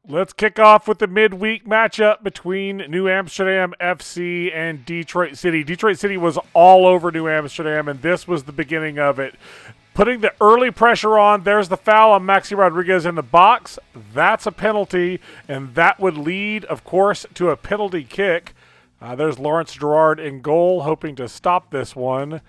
Let's kick off with the midweek matchup between New Amsterdam FC and Detroit City. Detroit City was all over New Amsterdam, and this was the beginning of it. Putting the early pressure on, there's the foul on Maxi Rodriguez in the box. That's a penalty, and that would lead, of course, to a penalty kick. There's Lawrence Gerard in goal, hoping to stop this one.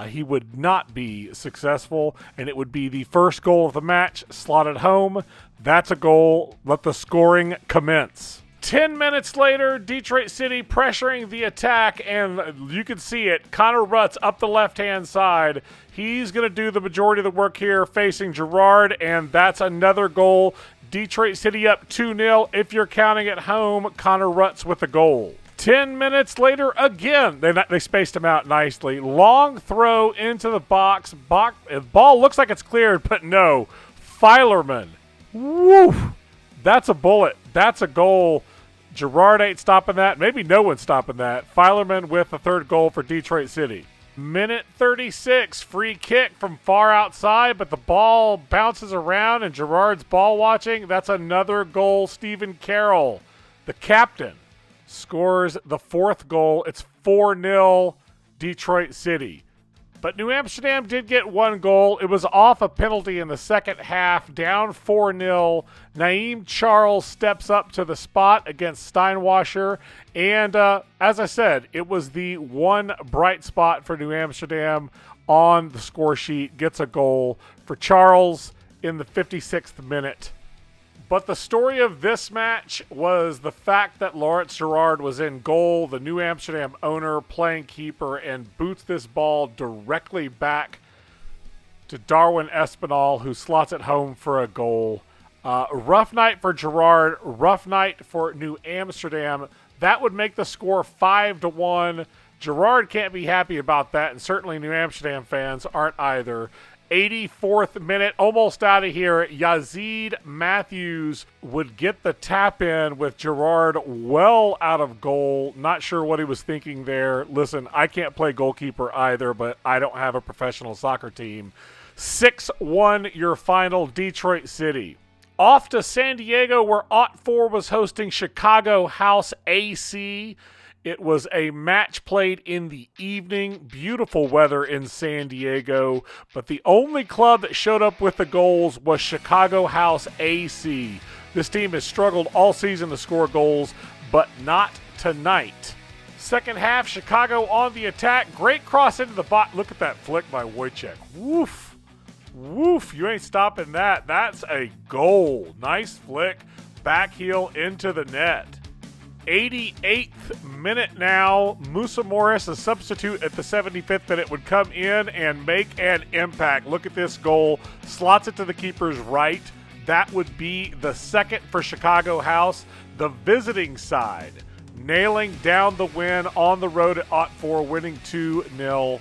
He would not be successful, and it would be the first goal of the match, slotted home. That's a goal. Let the scoring commence. 10 minutes later, Detroit City pressuring the attack, and you can see it. Connor Rutz up the left-hand side. He's going to do the majority of the work here facing Gerard, and that's another goal. Detroit City up 2-0. If you're counting at home, Connor Rutz with a goal. 10 minutes later, again, they spaced him out nicely. Long throw into the box. Ball looks like it's cleared, but no. Filerman. Woo! That's a bullet. That's a goal. Gerard ain't stopping that. Maybe no one's stopping that. Filerman with the third goal for Detroit City. Minute 36, free kick from far outside, but the ball bounces around and Gerard's ball watching. That's another goal. Stephen Carroll, the captain, scores the fourth goal. It's 4-0 Detroit City. But New Amsterdam did get one goal. It was off a penalty in the second half, down 4-0. Naeem Charles steps up to the spot against Steinwasser. And as I said, it was the one bright spot for New Amsterdam on the score sheet. Gets a goal for Charles in the 56th minute. But the story of this match was the fact that Lawrence Gerard was in goal, the New Amsterdam owner playing keeper, and boots this ball directly back to Darwin Espinal, who slots it home for a goal. Rough night for Gerard, rough night for New Amsterdam. That would make the score 5-1. Gerard can't be happy about that, and certainly New Amsterdam fans aren't either. 84th minute, almost out of here. Yazid Matthews would get the tap in with Gerard well out of goal. Not sure what he was thinking there. Listen, I can't play goalkeeper either, but I don't have a professional soccer team. 6-1 your final, Detroit City. Off to San Diego, where OT4 was hosting Chicago House AC. It was a match played in the evening. Beautiful weather in San Diego. But the only club that showed up with the goals was Chicago House AC. This team has struggled all season to score goals, but not tonight. Second half, Chicago on the attack. Great cross into the box. Look at that flick by Wojciech. Woof. Woof. You ain't stopping that. That's a goal. Nice flick. Back heel into the net. 88th minute now. Musa Morris, a substitute at the 75th minute, would come in and make an impact. Look at this goal. Slots it to the keeper's right. That would be the second for Chicago House. The visiting side nailing down the win on the road at OT4, winning 2-0.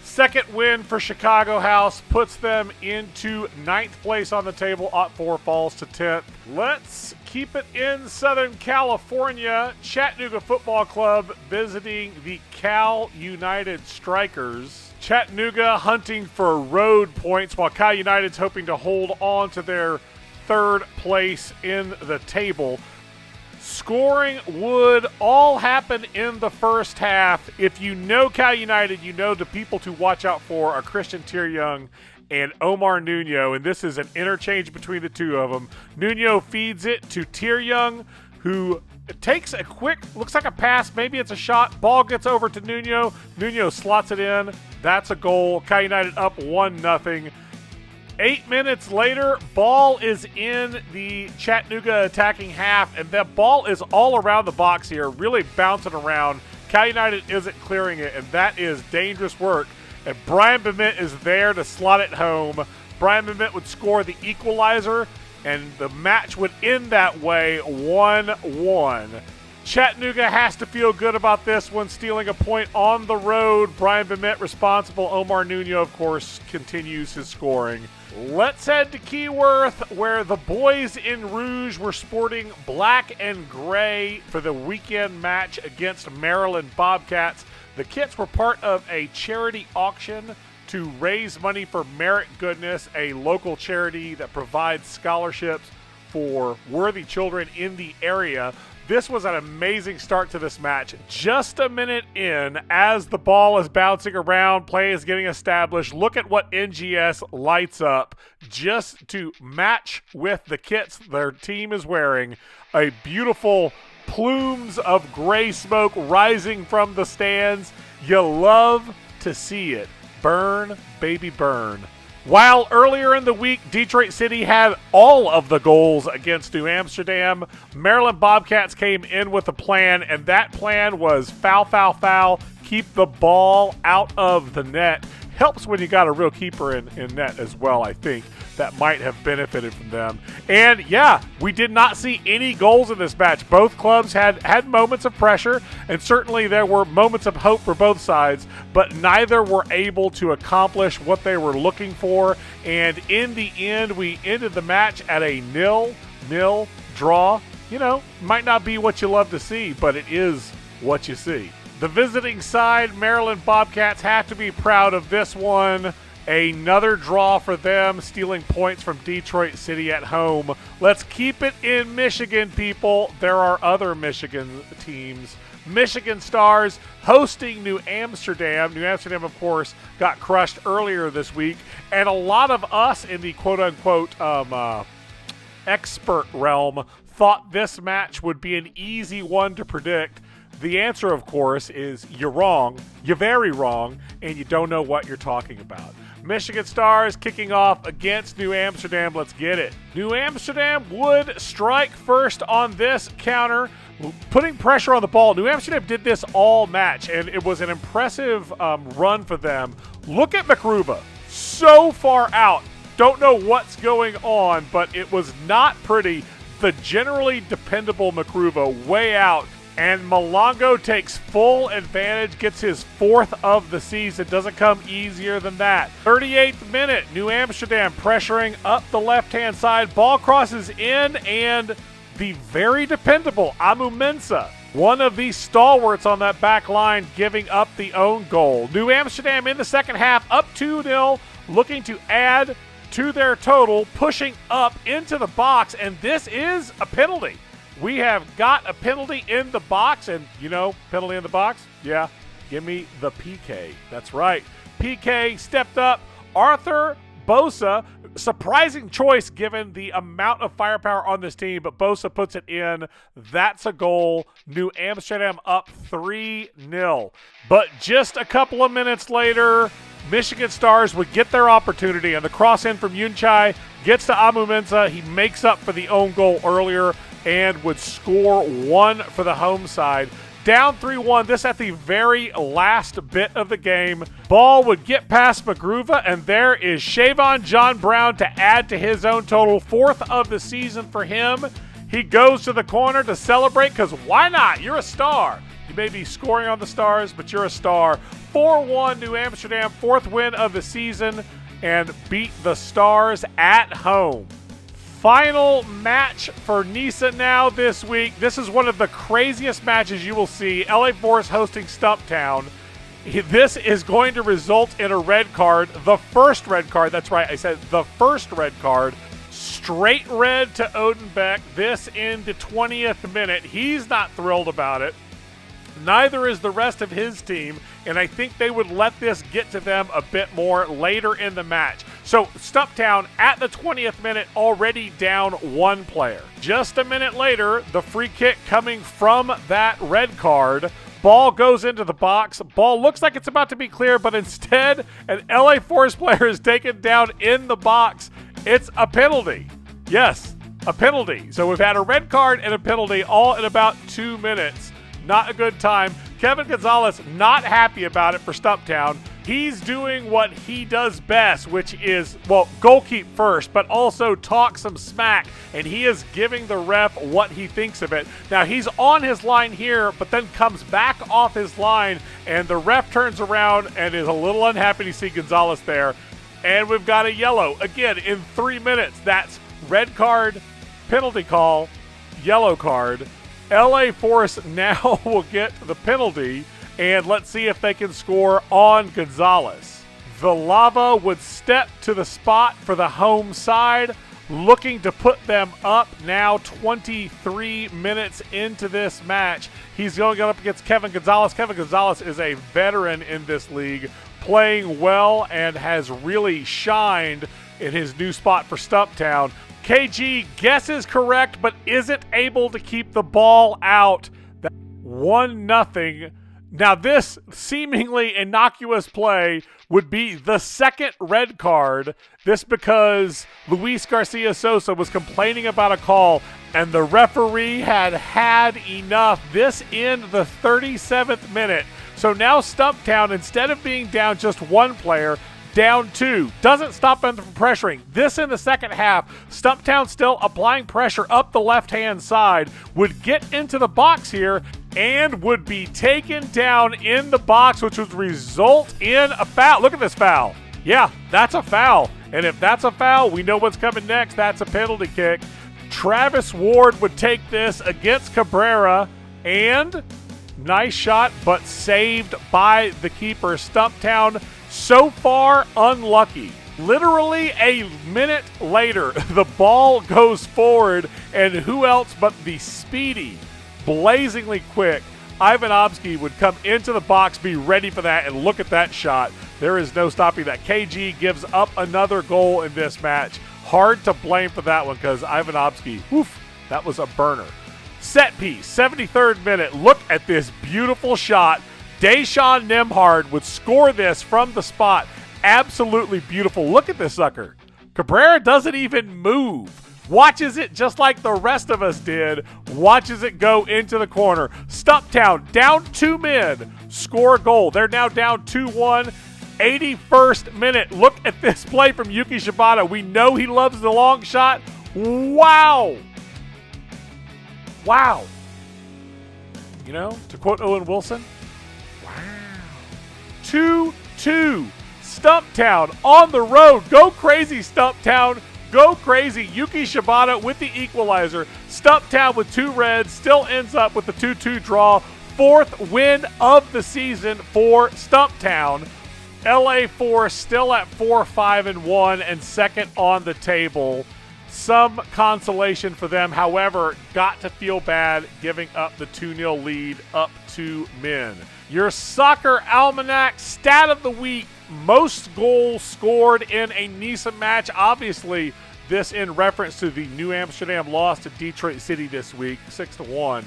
Second win for Chicago House puts them into 9th place on the table. OT4 falls to 10th. Let's keep it in Southern California. Chattanooga Football Club visiting the Cal United Strikers. Chattanooga hunting for road points, while Cal United's hoping to hold on to their third place in the table. Scoring would all happen in the first half. If you know Cal United, you know the people to watch out for are Christian Tieryoung and Omar Nuno, and this is an interchange between the two of them. Nuno feeds it to Tieryoung, who takes a quick, looks like a pass, maybe it's a shot. Ball gets over to Nuno. Nuno slots it in. That's a goal. Cal United up 1-0. 8 minutes later, ball is in the Chattanooga attacking half, and that ball is all around the box here, really bouncing around. Cal United isn't clearing it, and that is dangerous work. And Brian Bement is there to slot it home. Brian Bement would score the equalizer, and the match would end that way, 1-1. Chattanooga has to feel good about this one, stealing a point on the road. Brian Bement responsible. Omar Nuno, of course, continues his scoring. Let's head to Keyworth, where the boys in Rouge were sporting black and gray for the weekend match against Maryland Bobcats. The kits were part of a charity auction to raise money for Merit Goodness, a local charity that provides scholarships for worthy children in the area. This was an amazing start to this match. Just a minute in, as the ball is bouncing around, play is getting established, look at what NGS lights up just to match with the kits their team is wearing. A beautiful plumes of gray smoke rising from the stands. You love to see it. Burn, baby, burn. While earlier in the week, Detroit City had all of the goals against New Amsterdam, Maryland Bobcats came in with a plan, and that plan was foul, foul, foul, keep the ball out of the net. Helps when you got a real keeper in net as well, I think. That might have benefited from them. And yeah, we did not see any goals in this match. Both clubs had moments of pressure, and certainly there were moments of hope for both sides, but neither were able to accomplish what they were looking for. And in the end, we ended the match at a 0-0 draw. You know, might not be what you love to see, but it is what you see. The visiting side, Maryland Bobcats, have to be proud of this one. Another draw for them, stealing points from Detroit City at home. Let's keep it in Michigan, people. There are other Michigan teams. Michigan Stars hosting New Amsterdam. New Amsterdam, of course, got crushed earlier this week. And a lot of us in the quote-unquote expert realm thought this match would be an easy one to predict. The answer, of course, is you're wrong. You're very wrong, and you don't know what you're talking about. Michigan Stars kicking off against New Amsterdam. Let's get it. New Amsterdam would strike first on this counter, putting pressure on the ball. New Amsterdam did this all match, and it was an impressive run for them. Look at McRuva. So far out. Don't know what's going on, but it was not pretty. The generally dependable McRuva way out. And Malongo takes full advantage, gets his 4th of the season. Doesn't come easier than that. 38th minute, New Amsterdam pressuring up the left-hand side. Ball crosses in, and the very dependable Amu Mensah, one of the stalwarts on that back line, giving up the own goal. New Amsterdam in the second half, up 2-0, looking to add to their total, pushing up into the box, and this is a penalty. We have got a penalty in the box, and, you know, penalty in the box? Yeah, give me the PK. That's right. PK stepped up. Arthur Bosa, surprising choice given the amount of firepower on this team, but Bosa puts it in. That's a goal. New Amsterdam up 3-0. But just a couple of minutes later, Michigan Stars would get their opportunity, and the cross in from Yunchai gets to Amu Mensah. He makes up for the own goal earlier and would score one for the home side. Down 3-1, this at the very last bit of the game. Ball would get past McGruva, and there is Shavon John Brown to add to his own total. 4th of the season for him. He goes to the corner to celebrate, because why not? You're a star. You may be scoring on the Stars, but you're a star. 4-1 New Amsterdam, 4th win of the season, and beat the Stars at home. Final match for NISA Now this week. This is one of the craziest matches you will see. LA Force hosting Stumptown. This is going to result in a red card. The first red card. That's right. I said the first red card. Straight red to Odenbeck. This in the 20th minute. He's not thrilled about it. Neither is the rest of his team, and I think they would let this get to them a bit more later in the match. So Stumptown at the 20th minute already down 1 player. Just a minute later, the free kick coming from that red card. Ball goes into the box. Ball looks like it's about to be clear, but instead an LA Force player is taken down in the box. It's a penalty. Yes, a penalty. So we've had a red card and a penalty all in about 2 minutes. Not a good time. Kevin Gonzalez not happy about it for Stumptown. He's doing what he does best, which is, well, goalkeep first, but also talk some smack, and he is giving the ref what he thinks of it. Now, he's on his line here, but then comes back off his line, and the ref turns around and is a little unhappy to see Gonzalez there. And we've got a yellow. Again, in 3 minutes, that's red card, penalty call, yellow card. LA Force now will get the penalty, and let's see if they can score on Gonzalez. Villalba would step to the spot for the home side. looking to put them up now 23 minutes into this match. He's going up against Kevin Gonzalez. Kevin Gonzalez is a veteran in this league, playing well and has really shined in his new spot for Stumptown. KG guesses correct, but isn't able to keep the ball out. 1-0. Now, this seemingly innocuous play would be the second red card. This because Luis Garcia Sosa was complaining about a call, and the referee had enough. This in the 37th minute. So now Stumptown, instead of being down just one player, down two. Doesn't stop them from pressuring. This in the second half, Stumptown still applying pressure up the left-hand side, would get into the box here and would be taken down in the box, which would result in a foul. Look at this foul. Yeah, that's a foul. And if that's a foul, we know what's coming next. That's a penalty kick. Travis Ward would take this against Cabrera, and nice shot, but saved by the keeper. Stumptown so far unlucky. Literally a minute later, the ball goes forward, and who else but the speedy, blazingly quick Ivanovsky would come into the box, be ready for that, and look at that shot. There is no stopping that. KG gives up another goal in this match. Hard to blame for that one because Ivanovsky, that was a burner. Set piece, 73rd minute. Look at this beautiful shot. Deshaun Nemhard would score this from the spot. Absolutely beautiful. Look at this sucker. Cabrera doesn't even move. Watches it just like the rest of us did. Watches it go into the corner. Stumptown down 2 men. Score a goal. They're now down 2-1. 81st minute. Look at this play from Yuki Shibata. We know he loves the long shot. Wow. Wow. You know, to quote Owen Wilson, wow. 2-2. Stumptown on the road. Go crazy, Stumptown. Go crazy. Yuki Shibata with the equalizer. Stumptown with 2 reds. Still ends up with the 2-2 draw. 4th win of the season for Stumptown. LA Force still at 4-5-1 and second on the table. Some consolation for them, however, got to feel bad giving up the 2-0 lead up to men. Your soccer almanac stat of the week: most goals scored in a NISA match. Obviously, this in reference to the New Amsterdam loss to Detroit City this week, 6-1.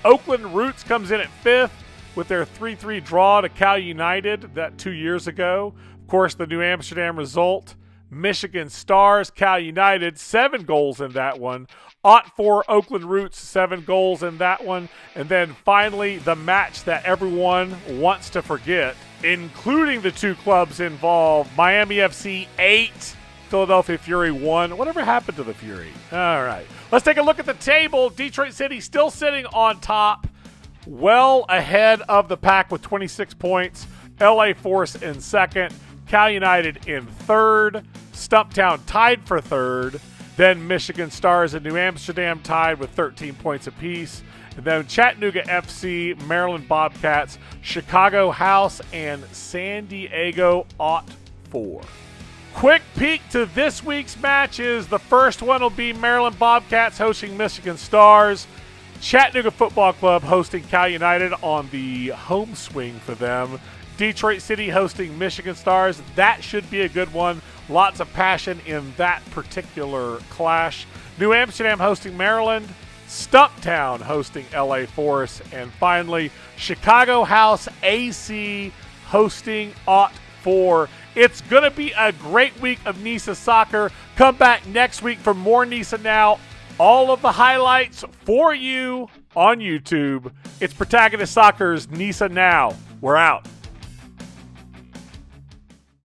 Oakland Roots comes in at 5th with their 3-3 draw to Cal United that 2 years ago. Of course, the New Amsterdam result. Michigan Stars, Cal United, 7 goals in that one. OT4 Oakland Roots, 7 goals in that one. And then finally, the match that everyone wants to forget, including the 2 clubs involved. Miami FC 8, Philadelphia Fury 1. Whatever happened to the Fury? All right. Let's take a look at the table. Detroit City still sitting on top, well ahead of the pack with 26 points. LA Force in second. Cal United in third. Stumptown tied for third. Then Michigan Stars and New Amsterdam tied with 13 points apiece. And then Chattanooga FC, Maryland Bobcats, Chicago House, and San Diego OT4. Quick peek to this week's matches. The first one will be Maryland Bobcats hosting Michigan Stars. Chattanooga Football Club hosting Cal United on the home swing for them. Detroit City hosting Michigan Stars. That should be a good one. Lots of passion in that particular clash. New Amsterdam hosting Maryland. Stumptown hosting LA Force. And finally, Chicago House AC hosting OT4. It's going to be a great week of NISA soccer. Come back next week for more NISA Now. All of the highlights for you on YouTube. It's Protagonist Soccer's NISA Now. We're out.